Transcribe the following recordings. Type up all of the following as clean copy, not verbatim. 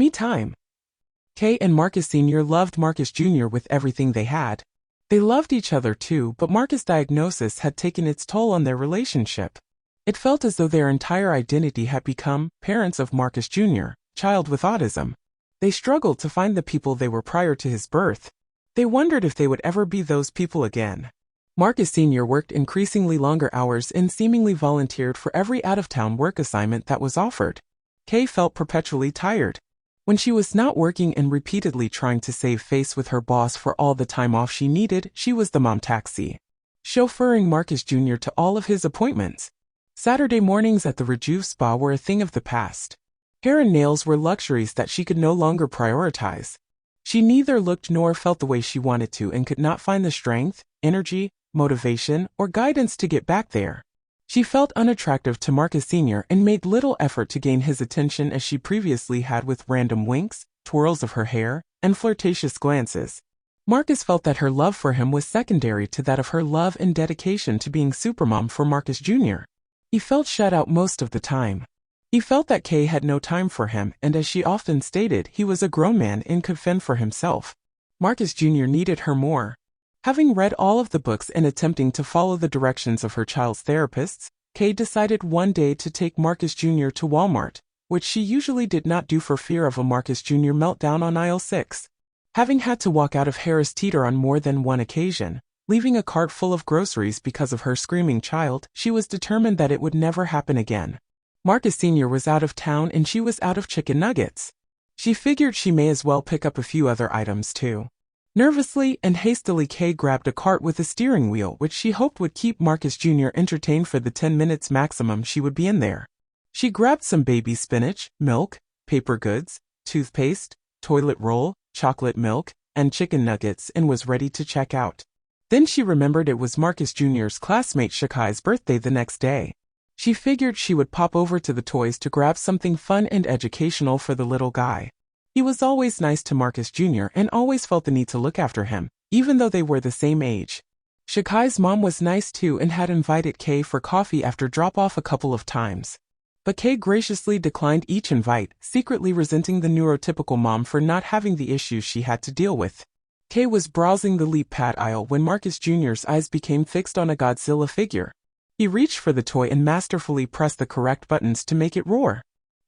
Me time. Kay and Markus Sr. loved Markus Jr. with everything they had. They loved each other too, but Markus' diagnosis had taken its toll on their relationship. It felt as though their entire identity had become parents of Markus Jr., child with autism. They struggled to find the people they were prior to his birth. They wondered if they would ever be those people again. Markus Sr. worked increasingly longer hours and seemingly volunteered for every out-of-town work assignment that was offered. Kay felt perpetually tired. When she was not working and repeatedly trying to save face with her boss for all the time off she needed, she was the mom taxi, chauffeuring Markus Jr. to all of his appointments. Saturday mornings at the Rejuve Spa were a thing of the past. Hair and nails were luxuries that she could no longer prioritize. She neither looked nor felt the way she wanted to and could not find the strength, energy, motivation, or guidance to get back there. She felt unattractive to Markus Sr. and made little effort to gain his attention as she previously had with random winks, twirls of her hair, and flirtatious glances. Markus felt that her love for him was secondary to that of her love and dedication to being supermom for Markus Jr. He felt shut out most of the time. He felt that Kay had no time for him, and as she often stated, he was a grown man and could fend for himself. Markus Jr. needed her more. Having read all of the books and attempting to follow the directions of her child's therapists, Kay decided one day to take Markus Jr. to Walmart, which she usually did not do for fear of a Markus Jr. meltdown on aisle 6. Having had to walk out of Harris Teeter on more than one occasion, leaving a cart full of groceries because of her screaming child, she was determined that it would never happen again. Markus Sr. was out of town and she was out of chicken nuggets. She figured she may as well pick up a few other items too. Nervously and hastily, Kay grabbed a cart with a steering wheel which she hoped would keep Markus Jr. entertained for the 10 minutes maximum she would be in there. She grabbed some baby spinach, milk, paper goods, toothpaste, toilet roll, chocolate milk, and chicken nuggets and was ready to check out. Then she remembered it was Markus Jr.'s classmate Shakai's birthday the next day. She figured she would pop over to the toys to grab something fun and educational for the little guy. He was always nice to Markus Jr. and always felt the need to look after him, even though they were the same age. Shakai's mom was nice too and had invited Kay for coffee after drop-off a couple of times. But Kay graciously declined each invite, secretly resenting the neurotypical mom for not having the issues she had to deal with. Kay was browsing the Leap Pad aisle when Markus Jr.'s eyes became fixed on a Godzilla figure. He reached for the toy and masterfully pressed the correct buttons to make it roar.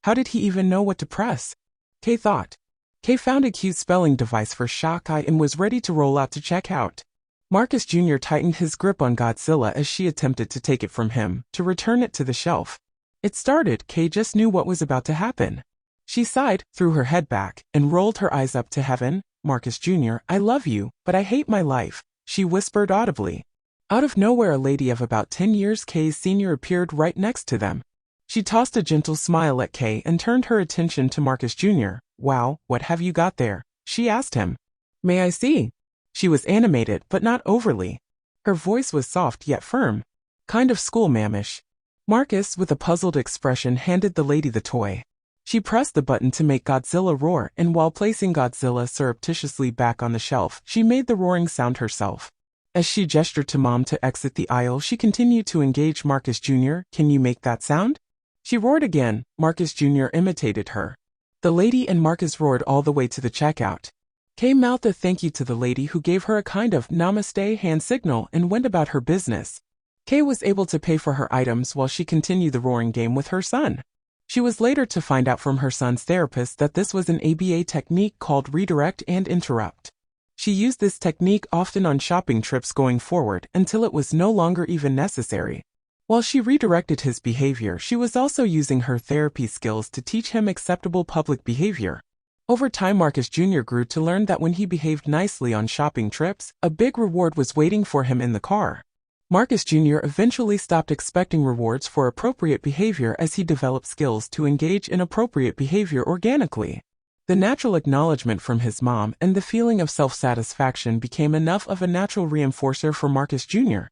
How did he even know what to press? Kay thought. Kay found a cute spelling device for Shakai and was ready to roll out to check out. Markus Jr. tightened his grip on Godzilla as she attempted to take it from him, to return it to the shelf. It started, Kay just knew what was about to happen. She sighed, threw her head back, and rolled her eyes up to heaven. Markus Jr., I love you, but I hate my life, she whispered audibly. Out of nowhere, a lady of about 10 years, Kay's senior, appeared right next to them. She tossed a gentle smile at Kay and turned her attention to Markus Jr. Wow, what have you got there? She asked him. May I see? She was animated, but not overly. Her voice was soft yet firm. Kind of school-ma'amish. Markus, with a puzzled expression, handed the lady the toy. She pressed the button to make Godzilla roar, and while placing Godzilla surreptitiously back on the shelf, she made the roaring sound herself. As she gestured to Mom to exit the aisle, she continued to engage Markus Jr. Can you make that sound? She roared again. Markus Jr. imitated her. The lady and Markus roared all the way to the checkout. Kay mouthed a thank you to the lady, who gave her a kind of namaste hand signal and went about her business. Kay was able to pay for her items while she continued the roaring game with her son. She was later to find out from her son's therapist that this was an ABA technique called redirect and interrupt. She used this technique often on shopping trips going forward until it was no longer even necessary. While she redirected his behavior, she was also using her therapy skills to teach him acceptable public behavior. Over time, Markus Jr. grew to learn that when he behaved nicely on shopping trips, a big reward was waiting for him in the car. Markus Jr. eventually stopped expecting rewards for appropriate behavior as he developed skills to engage in appropriate behavior organically. The natural acknowledgement from his mom and the feeling of self-satisfaction became enough of a natural reinforcer for Markus Jr.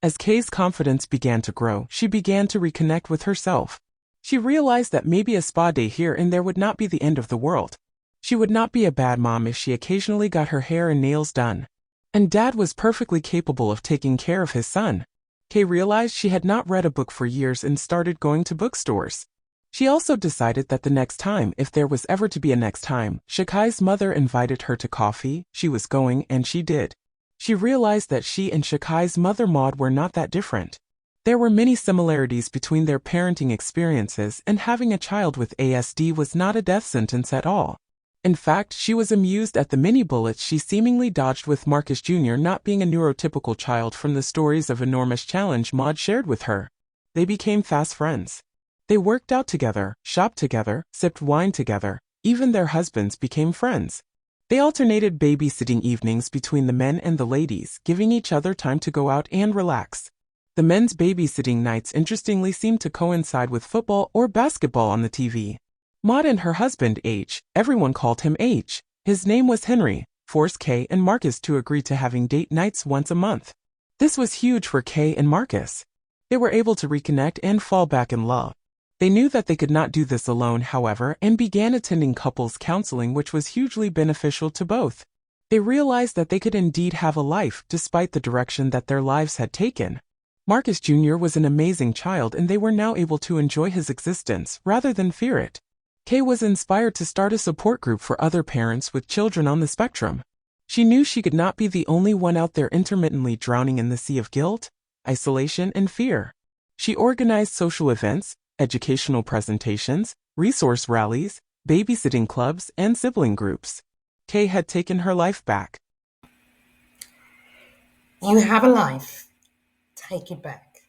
As Kay's confidence began to grow, she began to reconnect with herself. She realized that maybe a spa day here and there would not be the end of the world. She would not be a bad mom if she occasionally got her hair and nails done. And Dad was perfectly capable of taking care of his son. Kay realized she had not read a book for years and started going to bookstores. She also decided that the next time, if there was ever to be a next time, Shakai's mother invited her to coffee, she was going, and she did. She realized that she and Shakai's mother Maud were not that different. There were many similarities between their parenting experiences, and having a child with ASD was not a death sentence at all. In fact, she was amused at the many bullets she seemingly dodged with Markus Jr. not being a neurotypical child from the stories of enormous challenge Maud shared with her. They became fast friends. They worked out together, shopped together, sipped wine together, even their husbands became friends. They alternated babysitting evenings between the men and the ladies, giving each other time to go out and relax. The men's babysitting nights interestingly seemed to coincide with football or basketball on the TV. Maud and her husband H, everyone called him H. His name was Henry, forced Kay and Marcus to agree to having date nights once a month. This was huge for Kay and Marcus. They were able to reconnect and fall back in love. They knew that they could not do this alone, however, and began attending couples counseling, which was hugely beneficial to both. They realized that they could indeed have a life despite the direction that their lives had taken. Markus Jr. was an amazing child, and they were now able to enjoy his existence rather than fear it. Kay was inspired to start a support group for other parents with children on the spectrum. She knew she could not be the only one out there intermittently drowning in the sea of guilt, isolation, and fear. She organized social events, educational presentations, resource rallies, babysitting clubs, and sibling groups. Kay had taken her life back. You have a life. Take it back.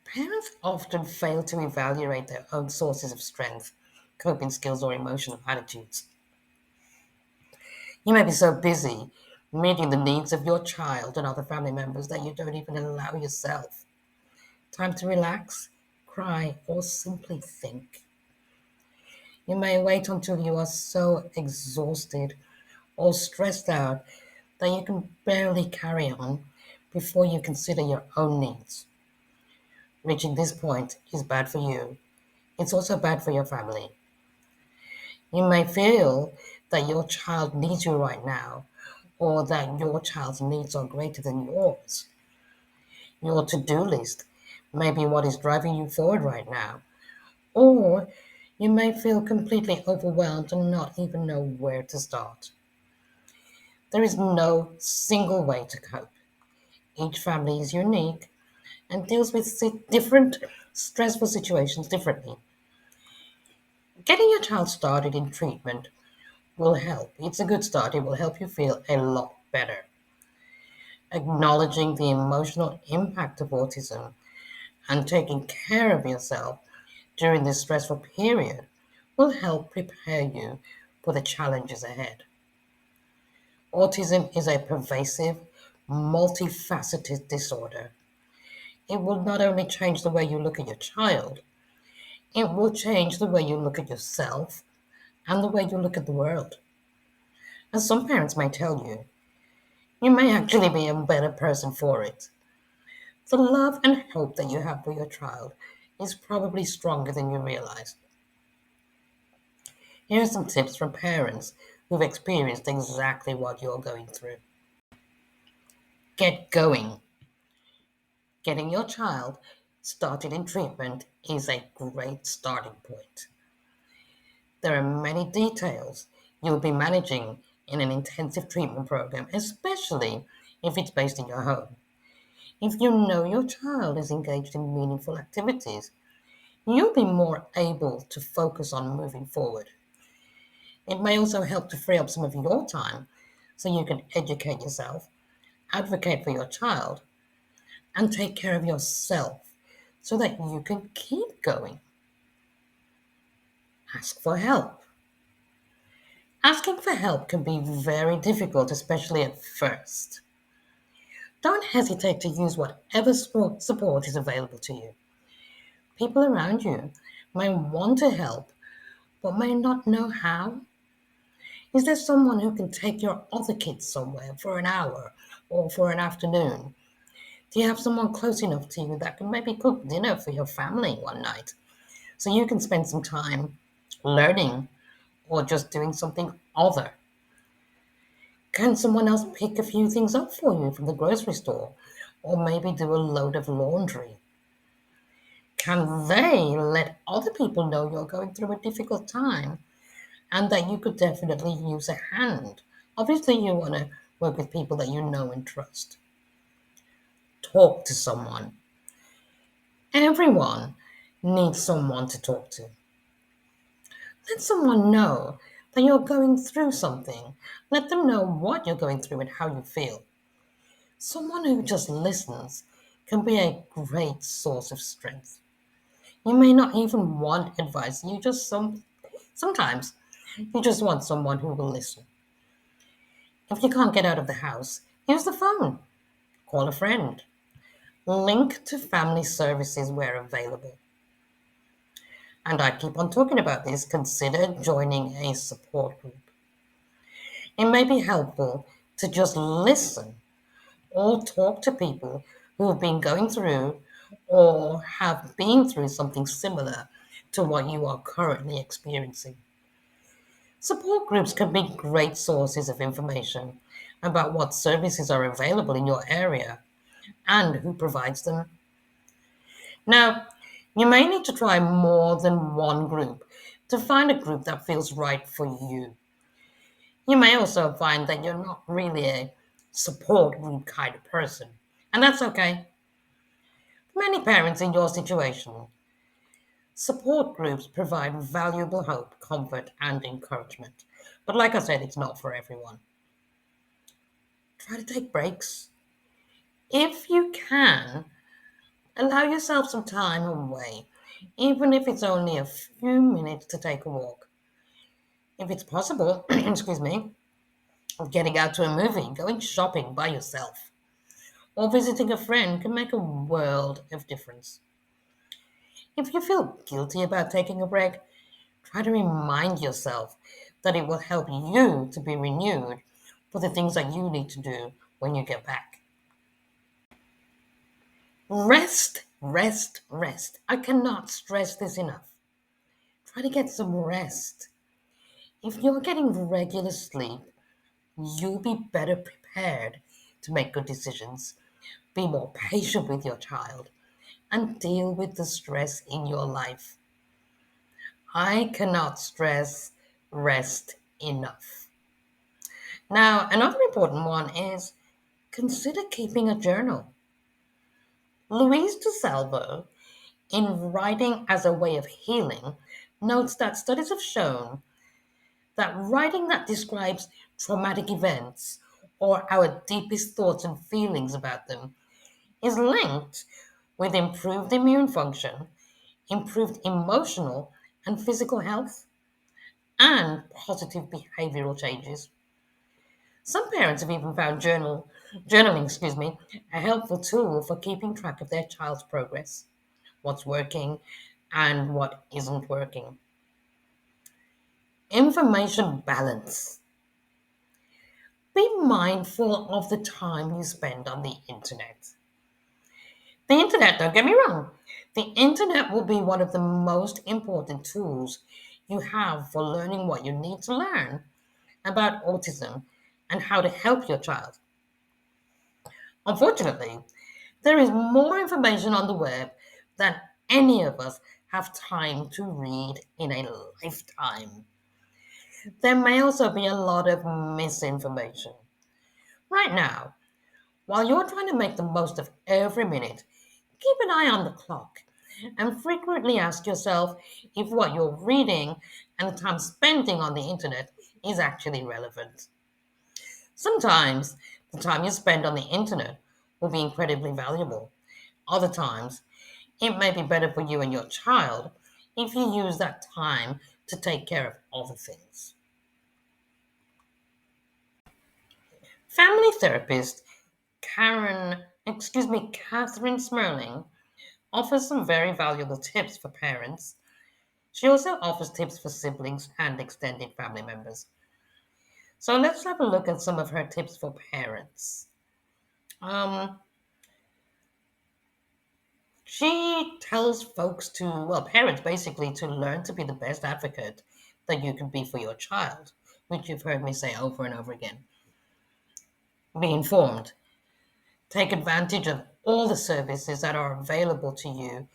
Parents often fail to evaluate their own sources of strength, coping skills, or emotional attitudes. You may be so busy meeting the needs of your child and other family members that you don't even allow yourself time to relax, cry, or simply think. You may wait until you are so exhausted or stressed out that you can barely carry on before you consider your own needs. Reaching this point is bad for you. It's also bad for your family. You may feel that your child needs you right now, or that your child's needs are greater than yours. Your to-do list may be what is driving you forward right now, or you may feel completely overwhelmed and not even know where to start. There is no single way to cope. Each family is unique and deals with different stressful situations differently. Getting your child started in treatment will help. It's a good start. It will help you feel a lot better. Acknowledging the emotional impact of autism and taking care of yourself during this stressful period will help prepare you for the challenges ahead. Autism is a pervasive, multifaceted disorder. It will not only change the way you look at your child, it will change the way you look at yourself and the way you look at the world. As some parents may tell you, you may actually be a better person for it. The love and hope that you have for your child is probably stronger than you realize. Here are some tips from parents who've experienced exactly what you're going through. Get going. Getting your child started in treatment is a great starting point. There are many details you'll be managing in an intensive treatment program, especially if it's based in your home. If you know your child is engaged in meaningful activities, you'll be more able to focus on moving forward. It may also help to free up some of your time so you can educate yourself, advocate for your child, and take care of yourself so that you can keep going. Ask for help. Asking for help can be very difficult, especially at first. Don't hesitate to use whatever support is available to you. People around you may want to help, but may not know how. Is there someone who can take your other kids somewhere for an hour or for an afternoon? Do you have someone close enough to you that can maybe cook dinner for your family one night so you can spend some time learning or just doing something other? Can someone else pick a few things up for you from the grocery store or maybe do a load of laundry? Can they let other people know you're going through a difficult time and that you could definitely use a hand? Obviously, you want to work with people that you know and trust. Talk to someone. Everyone needs someone to talk to. Let someone know that you're going through something. Let them know what you're going through and how you feel. Someone who just listens can be a great source of strength. You may not even want advice. Sometimes you just want someone who will listen. If you can't get out of the house, use the phone. Call a friend. Link to family services where available. And I keep on talking about this, consider joining a support group. It may be helpful to just listen or talk to people who have been going through or have been through something similar to what you are currently experiencing. Support groups can be great sources of information about what services are available in your area and who provides them. Now, you may need to try more than one group to find a group that feels right for you. You may also find that you're not really a support group kind of person, and that's okay. Many parents in your situation, support groups provide valuable hope, comfort, and encouragement. But like I said, it's not for everyone. Try to take breaks. If you can, allow yourself some time away, even if it's only a few minutes to take a walk. If it's possible, excuse me, getting out to a movie, going shopping by yourself, or visiting a friend can make a world of difference. If you feel guilty about taking a break, try to remind yourself that it will help you to be renewed for the things that you need to do when you get back. Rest, rest, rest. I cannot stress this enough. Try to get some rest. If you're getting regular sleep, you'll be better prepared to make good decisions, be more patient with your child, and deal with the stress in your life. I cannot stress rest enough. Now, another important one is consider keeping a journal. Louise DeSalvo, in Writing as a Way of Healing, notes that studies have shown that writing that describes traumatic events or our deepest thoughts and feelings about them is linked with improved immune function, improved emotional and physical health, and positive behavioral changes. Some parents have even found journaling, a helpful tool for keeping track of their child's progress, what's working and what isn't working. Information balance. Be mindful of the time you spend on the internet. The internet, don't get me wrong, the internet will be one of the most important tools you have for learning what you need to learn about autism and how to help your child. Unfortunately, there is more information on the web than any of us have time to read in a lifetime. There may also be a lot of misinformation. Right now, while you're trying to make the most of every minute, keep an eye on the clock and frequently ask yourself if what you're reading and the time spending on the internet is actually relevant. Sometimes the time you spend on the internet will be incredibly valuable. Other times, it may be better for you and your child if you use that time to take care of other things. Family therapist Catherine Smerling offers some very valuable tips for parents. She also offers tips for siblings and extended family members. So let's have a look at some of her tips for parents. Um, she tells parents basically, to learn to be the best advocate that you can be for your child, which you've heard me say over and over again. Be informed. Take advantage of all the services that are available to you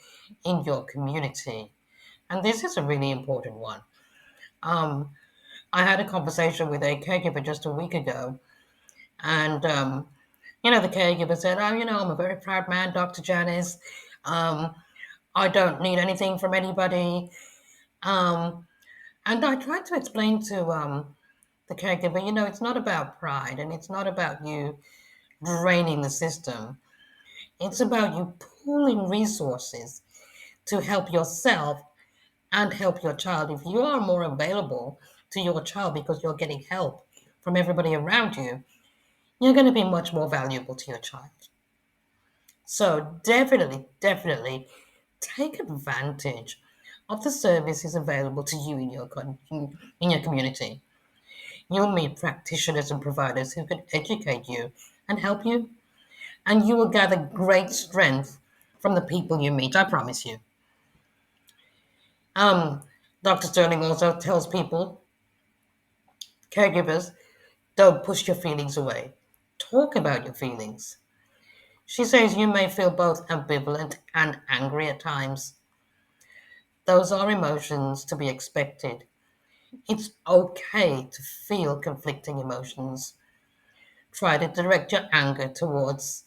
in your community. And this is a really important one. Um, I had a conversation with a caregiver just a week ago, and the caregiver said, "Oh, I'm a very proud man, Dr. Janice. Um, I don't need anything from anybody." Um, and I tried to explain to the caregiver, it's not about pride and it's not about you draining the system. It's about you pooling resources to help yourself and help your child. If you are more available to your child because you're getting help from everybody around you, you're going to be much more valuable to your child. So definitely, definitely take advantage of the services available to you in your community. You'll meet practitioners and providers who can educate you and help you, and you will gather great strength from the people you meet, I promise you. Um, Dr. Sterling also tells people, caregivers, don't push your feelings away. Talk about your feelings. She says you may feel both ambivalent and angry at times. Those are emotions to be expected. It's okay to feel conflicting emotions. Try to direct your anger towards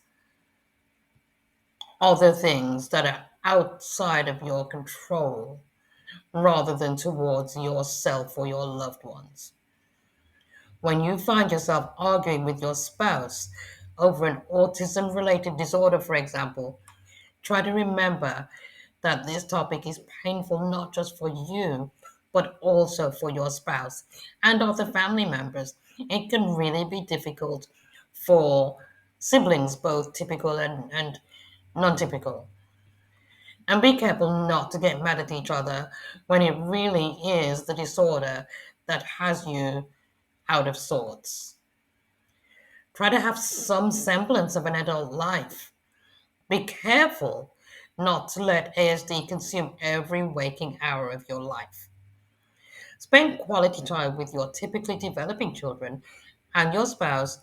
other things that are outside of your control rather than towards yourself or your loved ones. When you find yourself arguing with your spouse over an autism related disorder, for example, try to remember that this topic is painful not just for you, but also for your spouse and other family members. It can really be difficult for siblings, both typical and non typical. And be careful not to get mad at each other when it really is the disorder that has you out of sorts. Try to have some semblance of an adult life. Be careful not to let ASD consume every waking hour of your life. Spend quality time with your typically developing children and your spouse,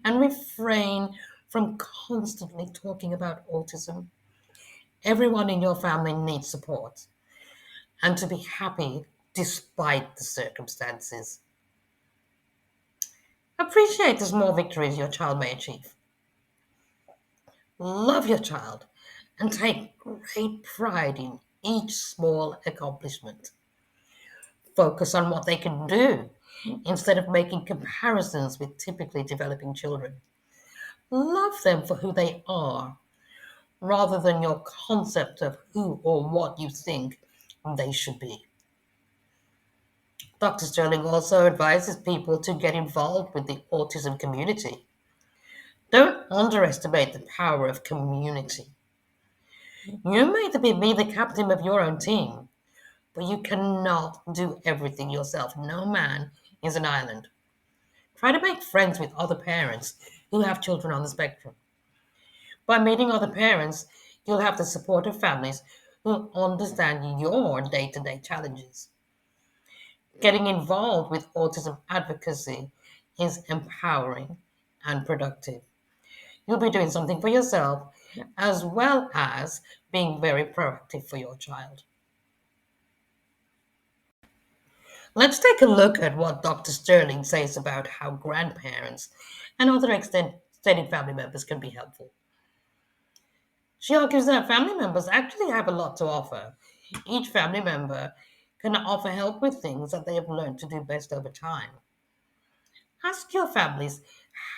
and refrain from constantly talking about autism. Everyone in your family needs support and to be happy despite the circumstances. Appreciate the small victories your child may achieve. Love your child and take great pride in each small accomplishment. Focus on what they can do instead of making comparisons with typically developing children. Love them for who they are rather than your concept of who or what you think they should be. Dr. Sterling also advises people to get involved with the autism community. Don't underestimate the power of community. You may be the captain of your own team, but you cannot do everything yourself. No man is an island. Try to make friends with other parents who have children on the spectrum. By meeting other parents, you'll have the support of families who understand your day to day challenges. Getting involved with autism advocacy is empowering and productive. You'll be doing something for yourself as well as being very proactive for your child. Let's take a look at what Dr. Sterling says about how grandparents and other extended family members can be helpful. She argues that family members actually have a lot to offer. Each family member can offer help with things that they have learned to do best over time. Ask your families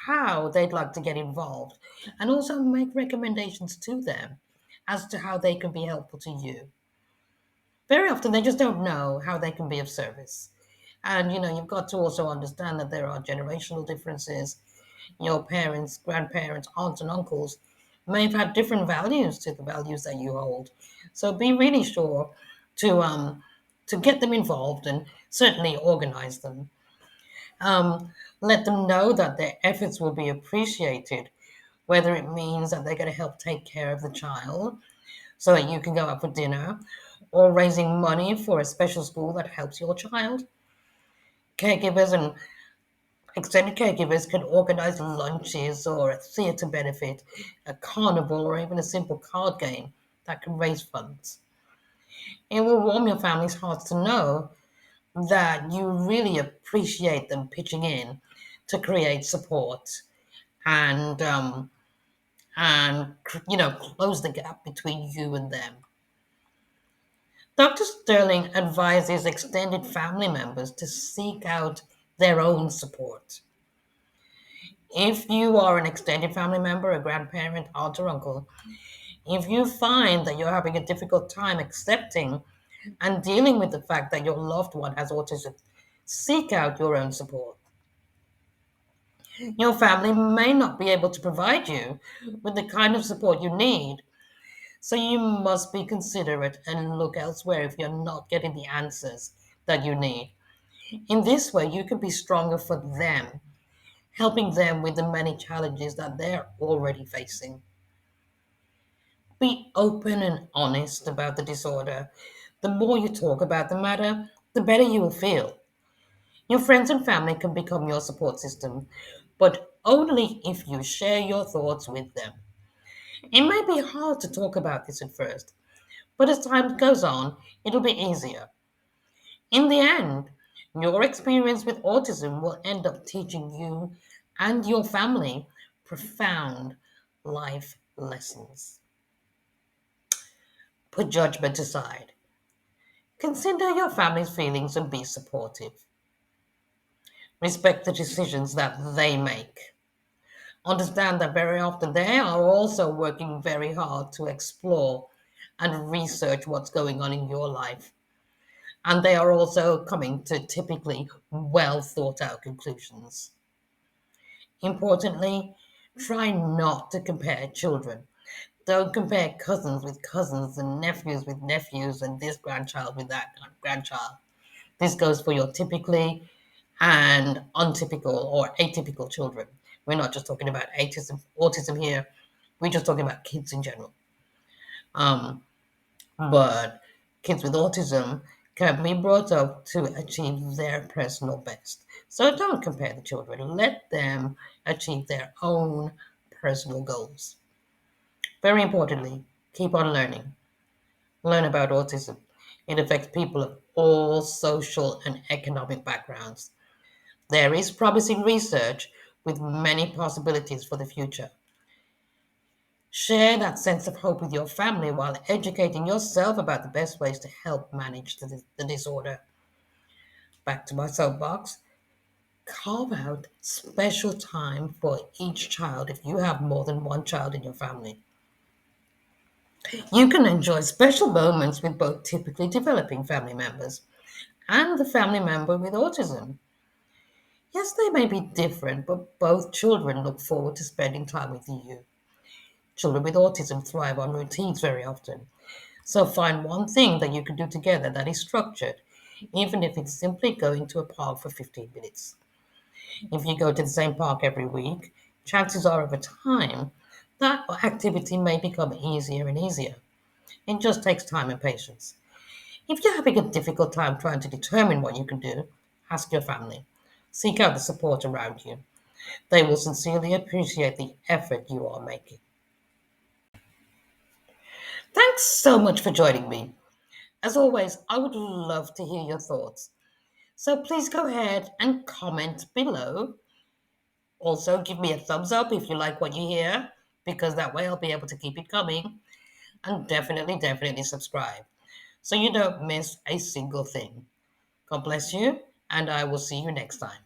how they'd like to get involved and also make recommendations to them as to how they can be helpful to you. Very often they just don't know how they can be of service. And you've got to also understand that there are generational differences. Your parents, grandparents, aunts, and uncles may have had different values to the values that you hold. So be really sure to get them involved and certainly organize them. Let them know that their efforts will be appreciated, whether it means that they're going to help take care of the child so that you can go out for dinner, or raising money for a special school that helps your child. Caregivers and Extended caregivers can organize lunches or a theatre benefit, a carnival, or even a simple card game that can raise funds. It will warm your family's hearts to know that you really appreciate them pitching in to create support and close the gap between you and them. Dr. Sterling advises extended family members to seek out their own support. If you are an extended family member, a grandparent, aunt, or uncle, if you find that you're having a difficult time accepting and dealing with the fact that your loved one has autism, seek out your own support. Your family may not be able to provide you with the kind of support you need, so you must be considerate and look elsewhere if you're not getting the answers that you need. In this way, you can be stronger for them, helping them with the many challenges that they're already facing. Be open and honest about the disorder. The more you talk about the matter, the better you will feel. Your friends and family can become your support system, but only if you share your thoughts with them. It may be hard to talk about this at first, but as time goes on, it'll be easier. In the end, your experience with autism will end up teaching you and your family profound life lessons. Put judgment aside. Consider your family's feelings and be supportive. Respect the decisions that they make. Understand that very often they are also working very hard to explore and research what's going on in your life. And they are also coming to typically well thought out conclusions. Importantly, try not to compare children. Don't compare cousins with cousins and nephews with nephews and this grandchild with that grandchild. This goes for your typically and untypical or atypical children. We're not just talking about autism here. We're just talking about kids in general. But kids with autism can be brought up to achieve their personal best. So don't compare the children. Let them achieve their own personal goals. Very importantly, keep on learning. Learn about autism. It affects people of all social and economic backgrounds. There is promising research with many possibilities for the future. Share that sense of hope with your family while educating yourself about the best ways to help manage the disorder. Back to my soapbox. Carve out special time for each child if you have more than one child in your family. You can enjoy special moments with both typically developing family members and the family member with autism. Yes, they may be different, but both children look forward to spending time with you. Children with autism thrive on routines very often. So find one thing that you can do together that is structured, even if it's simply going to a park for 15 minutes. If you go to the same park every week, chances are over time that activity may become easier and easier. It just takes time and patience. If you're having a difficult time trying to determine what you can do, ask your family. Seek out the support around you. They will sincerely appreciate the effort you are making. Thanks so much for joining me. As always, I would love to hear your thoughts. So please go ahead and comment below. Also, give me a thumbs up if you like what you hear, because that way I'll be able to keep it coming. And definitely subscribe so you don't miss a single thing. God bless you, and I will see you next time.